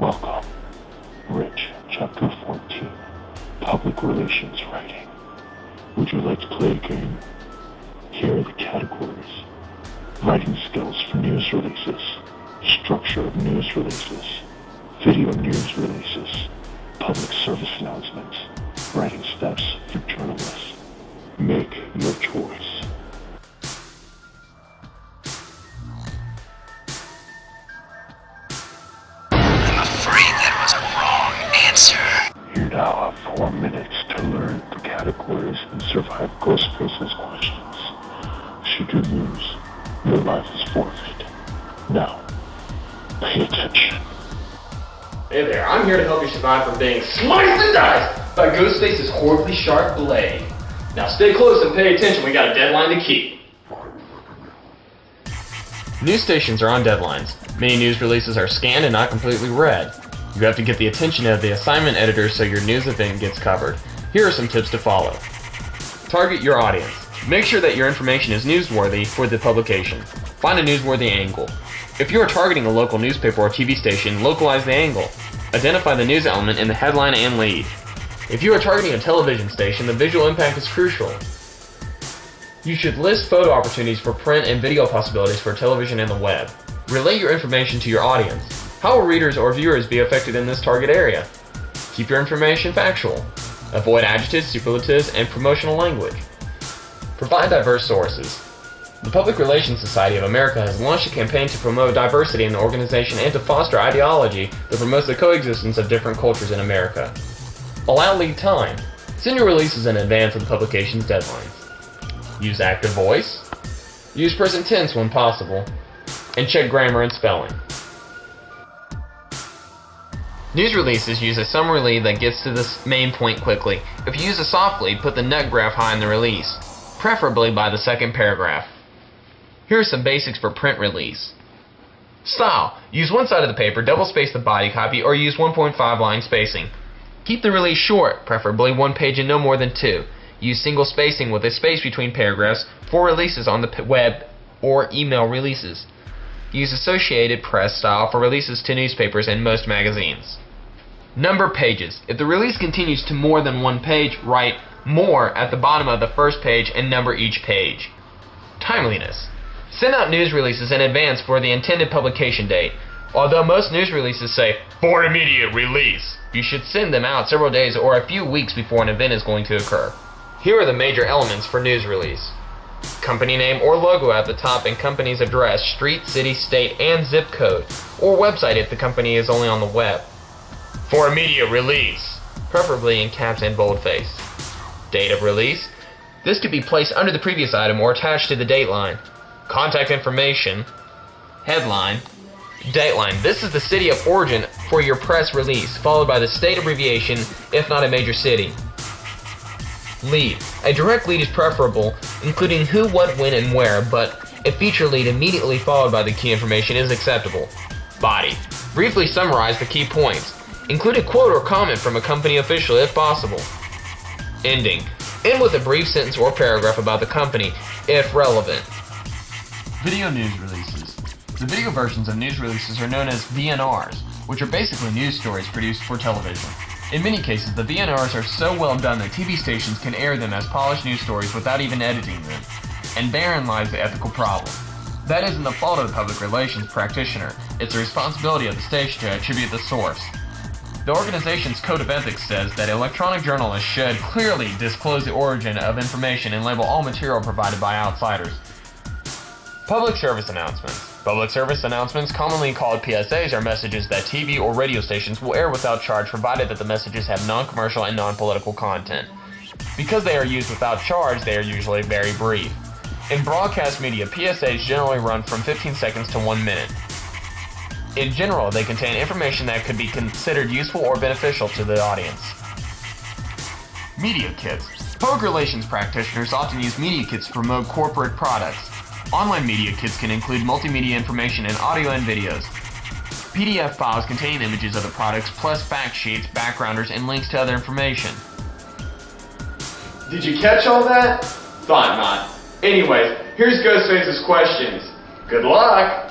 Welcome. Rich, Chapter 14. Public Relations Writing. Would you like to play a game? Here are the categories. Writing skills for news releases. Structure of news releases. Video news releases. Public service announcements. Writing steps for journalists. Make your choice. I'm afraid that was a wrong answer. You now have 4 minutes to learn the categories and survive Ghostface's questions. Should you lose, your life is forfeit. Now, pay attention. Hey there, I'm here to help you survive from being sliced and diced by Ghostface's horribly sharp blade. Now stay close and pay attention, we got a deadline to keep. News stations are on deadlines. Many news releases are scanned and not completely read. You have to get the attention of the assignment editor so your news event gets covered. Here are some tips to follow. Target your audience. Make sure that your information is newsworthy for the publication. Find a newsworthy angle. If you are targeting a local newspaper or TV station, localize the angle. Identify the news element in the headline and lead. If you are targeting a television station, the visual impact is crucial. You should list photo opportunities for print and video possibilities for television and the web. Relay your information to your audience. How will readers or viewers be affected in this target area? Keep your information factual. Avoid adjectives, superlatives, and promotional language. Provide diverse sources. The Public Relations Society of America has launched a campaign to promote diversity in the organization and to foster ideology that promotes the coexistence of different cultures in America. Allow lead time. Send your releases in advance of the publication's deadlines. Use active voice. Use present tense when possible. And check grammar and spelling. News releases use a summary lead that gets to the main point quickly. If you use a soft lead, put the nut graph high in the release, preferably by the second paragraph. Here are some basics for print release. Style. Use one side of the paper, double space the body copy, or use 1.5 line spacing. Keep the release short, preferably 1 page and no more than 2. Use single spacing with a space between paragraphs for releases on the web or email releases. Use Associated Press style for releases to newspapers and most magazines. Number pages. If the release continues to more than 1 page, write more at the bottom of the first page and number each page. Timeliness. Send out news releases in advance for the intended publication date. Although most news releases say, for immediate release, you should send them out several days or a few weeks before an event is going to occur. Here are the major elements for news release. Company name or logo at the top and company's address, street, city, state, and zip code, or website if the company is only on the web. For immediate release, preferably in caps and boldface. Date of release. This could be placed under the previous item or attached to the dateline. Contact information. Headline. Dateline. This is the city of origin for your press release, followed by the state abbreviation if not a major city. Lead. A direct lead is preferable, including who, what, when, and where, but a feature lead immediately followed by the key information is acceptable. Body. Briefly summarize the key points. Include a quote or comment from a company official if possible. Ending. End with a brief sentence or paragraph about the company, if relevant. Video news releases. The video versions of news releases are known as VNRs, which are basically news stories produced for television. In many cases, the VNRs are so well done that TV stations can air them as polished news stories without even editing them. And therein lies the ethical problem. That isn't the fault of the public relations practitioner, it's the responsibility of the station to attribute the source. The organization's code of ethics says that electronic journalists should clearly disclose the origin of information and label all material provided by outsiders. Public service announcements. Public service announcements, commonly called PSAs, are messages that TV or radio stations will air without charge provided that the messages have non-commercial and non-political content. Because they are used without charge, they are usually very brief. In broadcast media, PSAs generally run from 15 seconds to 1 minute. In general, they contain information that could be considered useful or beneficial to the audience. Media kits. Public relations practitioners often use media kits to promote corporate products. Online media kits can include multimedia information in audio and videos. PDF files containing images of the products, plus fact sheets, backgrounders, and links to other information. Did you catch all that? Thought not. Anyways, here's Ghostface's questions. Good luck!